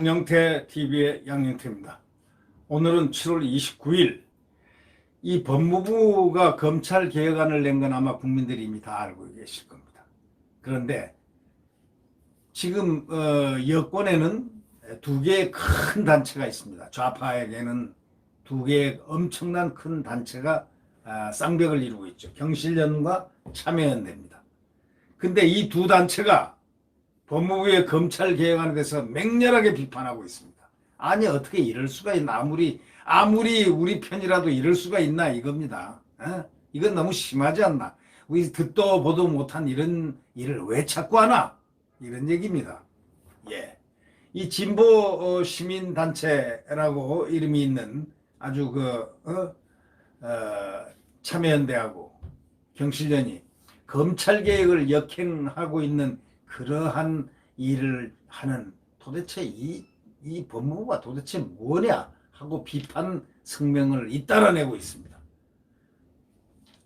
양영태 TV의 양영태입니다. 오늘은 7월 29일 이 법무부가 검찰 개혁안을 낸 건 아마 국민들이 이미 다 알고 계실 겁니다. 그런데 지금 여권에는 두 개의 큰 단체가 있습니다. 좌파에게는 두 개의 엄청난 큰 단체가 쌍벽을 이루고 있죠. 경실련과 참여연대입니다. 근데 이 두 단체가 법무부의 검찰 개혁안에 대해서 맹렬하게 비판하고 있습니다. 아니 어떻게 이럴 수가 있나. 아무리 우리 편이라도 이럴 수가 있나 이겁니다. 이건 너무 심하지 않나. 우리 듣도 보도 못한 이런 일을 왜 자꾸 하나, 이런 얘기입니다. 예. 이 진보 시민단체라고 이름이 있는 아주 참여연대하고 경실련이 검찰 개혁을 역행하고 있는 그러한 일을 하는, 도대체 이 법무부가 도대체 뭐냐 하고 비판 성명을 잇따라 내고 있습니다.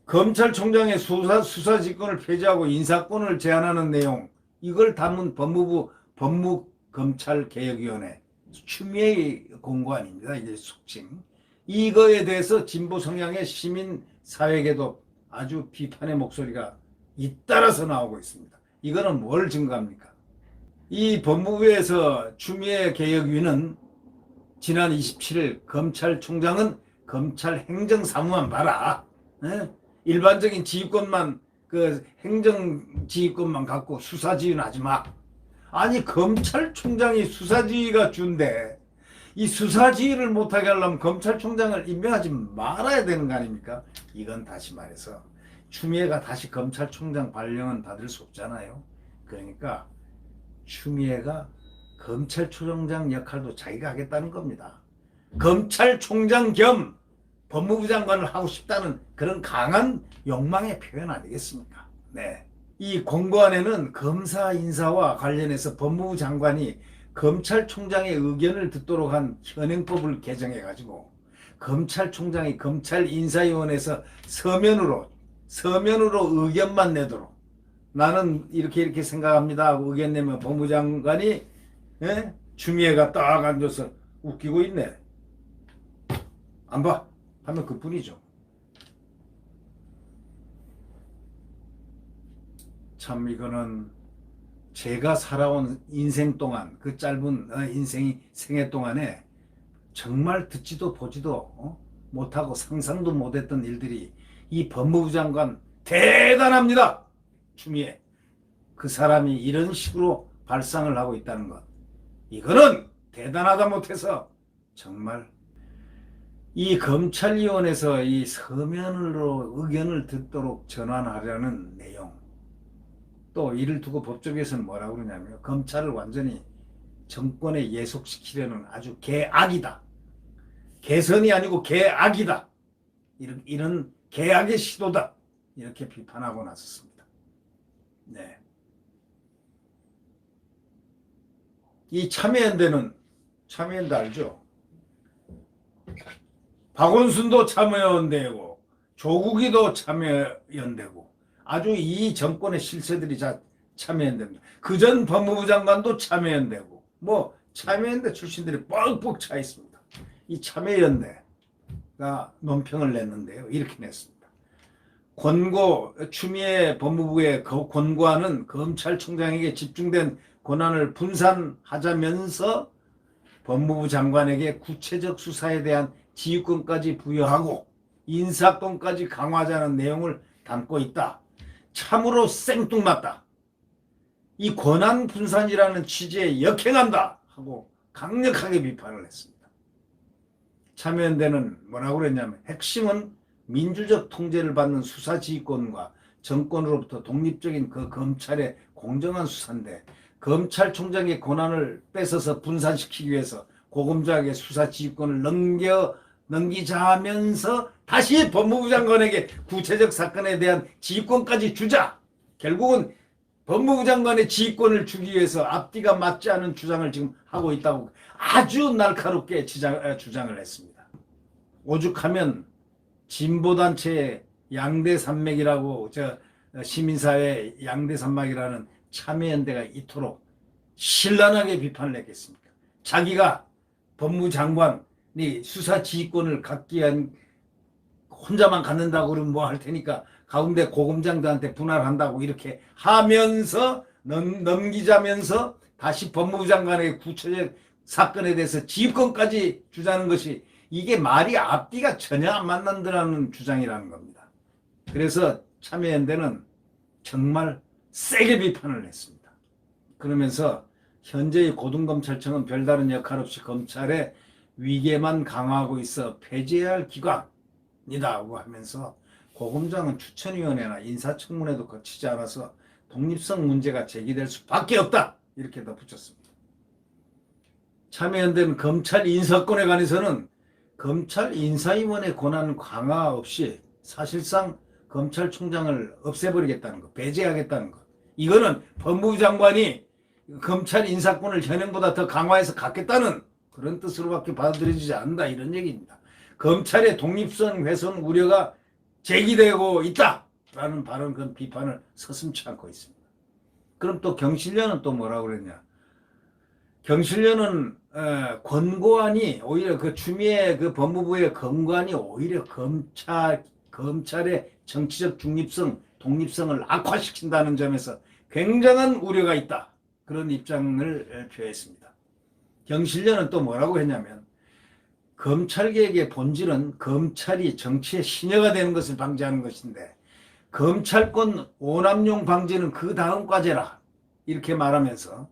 검찰총장의 수사지권을 폐지하고 인사권을 제한하는 내용, 이걸 담은 법무부 법무검찰개혁위원회 추미애 공고안입니다. 이제 속칭 이거에 대해서 진보 성향의 시민사회계도 아주 비판의 목소리가 잇따라서 나오고 있습니다. 이거는 뭘 증거합니까? 이 법무부에서 추미애 개혁위는 지난 27일 검찰총장은 검찰 행정사무만 봐라. 일반적인 지휘권만, 행정지휘권만 갖고 수사지휘는 하지 마. 아니 검찰총장이 수사지휘가 준데 이 수사지휘를 못하게 하려면 검찰총장을 임명하지 말아야 되는 거 아닙니까? 이건 다시 말해서 추미애가 다시 검찰총장 발령은 받을 수 없잖아요. 그러니까 추미애가 검찰총장 역할도 자기가 하겠다는 겁니다. 검찰총장 겸 법무부 장관을 하고 싶다는 그런 강한 욕망의 표현 아니겠습니까? 네. 이 공고안에는 검사 인사와 관련해서 법무부 장관이 검찰총장의 의견을 듣도록 한 현행법을 개정해가지고 검찰총장이 검찰인사위원회에서 서면으로 의견만 내도록, 나는 이렇게 생각합니다 하고 의견 내면 법무부 장관이 추미애가 딱 앉아서 웃기고 있네, 안 봐 하면 그뿐이죠. 참 이거는 제가 살아온 인생 동안, 그 짧은 생애 동안에 정말 듣지도 보지도 못하고 상상도 못했던 일들이, 이 법무부 장관 대단합니다. 추미애 그 사람이 이런 식으로 발상을 하고 있다는 것, 이거는 대단하다 못해서 정말 이 검찰위원회에서 이 서면으로 의견을 듣도록 전환하려는 내용, 또 이를 두고 법조계에서는 뭐라고 그러냐면 검찰을 완전히 정권에 예속시키려는 아주 개악이다, 개선이 아니고 개악이다, 이런 개악의 시도다, 이렇게 비판하고 나섰습니다. 네. 이 참여연대 알죠? 박원순도 참여연대고 조국이도 참여연대고 아주 이 정권의 실세들이 다 참여연대입니다. 그전 법무부 장관도 참여연대고 참여연대 출신들이 뻑뻑 차 있습니다. 이 참여연대가 논평을 냈는데요. 이렇게 냈습니다. 추미애 법무부의 권고안은 검찰총장에게 집중된 권한을 분산하자면서 법무부 장관에게 구체적 수사에 대한 지휘권까지 부여하고 인사권까지 강화하자는 내용을 담고 있다. 참으로 생뚱맞다. 이 권한 분산이라는 취지에 역행한다 하고 강력하게 비판을 했습니다. 참여연대는 뭐라고 그랬냐면, 핵심은 민주적 통제를 받는 수사지휘권과 정권으로부터 독립적인 그 검찰의 공정한 수사인데, 검찰총장의 권한을 뺏어서 분산시키기 위해서 고검장에게 수사지휘권을 넘기자면서 다시 법무부 장관에게 구체적 사건에 대한 지휘권까지 주자. 결국은 법무부 장관의 지휘권을 주기 위해서 앞뒤가 맞지 않은 주장을 지금 하고 있다고 아주 날카롭게 주장을 했습니다. 오죽하면 진보단체의 양대산맥이라고, 시민사회 양대산맥이라는 참여연대가 이토록 신랄하게 비판을 했겠습니까? 자기가 법무장관이 수사 지휘권을 갖기 위한 혼자만 갖는다고 그러면 뭐 할 테니까 가운데 고검장들한테 분할한다고 이렇게 하면서 넘기자면서 다시 법무부 장관의 구체적 사건에 대해서 지휘권까지 주자는 것이 이게 말이 앞뒤가 전혀 안 맞는다는 주장이라는 겁니다. 그래서 참여연대는 정말 세게 비판을 했습니다. 그러면서 현재의 고등검찰청은 별다른 역할 없이 검찰의 위계만 강화하고 있어 폐지해야 할 기관이다고 하면서 고검장은 추천위원회나 인사청문회도 거치지 않아서 독립성 문제가 제기될 수밖에 없다 이렇게 덧붙였습니다. 참여연대는 검찰 인사권에 관해서는 검찰 인사위원회 권한 강화 없이 사실상 검찰총장을 없애버리겠다는 것, 배제하겠다는 것. 이거는 법무부 장관이 검찰 인사권을 현행보다 더 강화해서 갖겠다는 그런 뜻으로밖에 받아들여지지 않는다 이런 얘기입니다. 검찰의 독립성 훼손 우려가 제기되고 있다라는 발언, 그런 비판을 서슴지 않고 있습니다. 그럼 또 경실련은 또 뭐라고 그랬냐? 경실련은 권고안이 오히려 그 추미애 그 법무부의 권고안이 오히려 검찰의 정치적 중립성, 독립성을 악화시킨다는 점에서 굉장한 우려가 있다. 그런 입장을 표했습니다. 경실련은 또 뭐라고 했냐면 검찰개혁의 본질은 검찰이 정치의 신여가 되는 것을 방지하는 것인데 검찰권 오남용 방지는 그 다음 과제라 이렇게 말하면서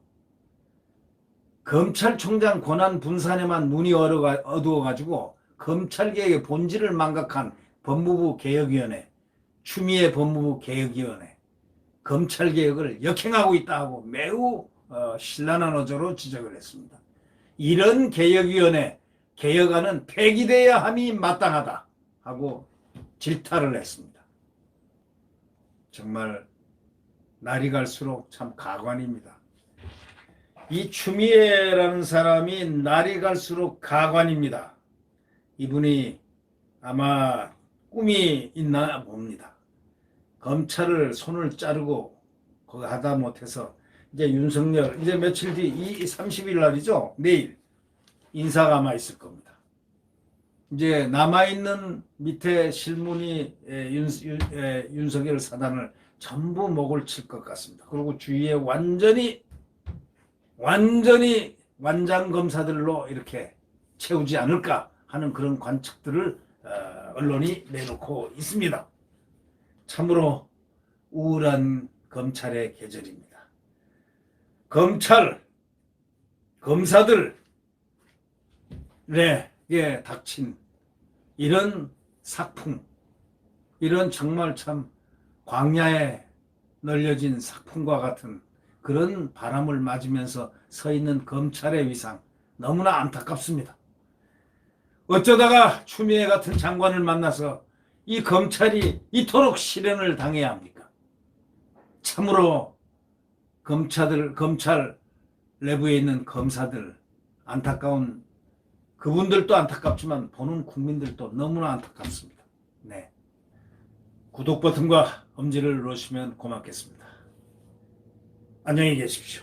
검찰총장 권한 분산에만 눈이 어두워가지고 검찰개혁의 본질을 망각한 법무부 개혁위원회, 추미애 법무부 개혁위원회, 검찰개혁을 역행하고 있다고 매우 신랄한 어조로 지적을 했습니다. 이런 개혁위원회, 개혁안은 폐기돼야 함이 마땅하다 하고 질타를 했습니다. 정말 날이 갈수록 참 가관입니다. 이 추미애라는 사람이 날이 갈수록 가관입니다. 이분이 아마 꿈이 있나 봅니다. 검찰을 손을 자르고 거기 하다 못해서 이제 윤석열 이제 며칠 뒤 30일 날이죠. 내일 인사가 있을 겁니다. 이제 남아있는 밑에 실무니 윤석열 사단을 전부 목을 칠 것 같습니다. 그리고 주위에 완전히 완장 검사들로 이렇게 채우지 않을까 하는 그런 관측들을 언론이 내놓고 있습니다. 참으로 우울한 검찰의 계절입니다. 검사들에 닥친 이런 사풍, 이런 정말 참 광야에 널려진 사풍과 같은 그런 바람을 맞으면서 서 있는 검찰의 위상 너무나 안타깝습니다. 어쩌다가 추미애 같은 장관을 만나서 이 검찰이 이토록 실현을 당해야 합니까? 참으로 검찰 내부에 있는 검사들 안타까운 그분들도 안타깝지만 보는 국민들도 너무나 안타깝습니다. 네. 구독 버튼과 엄지를 누르시면 고맙겠습니다. 안녕히 계십시오.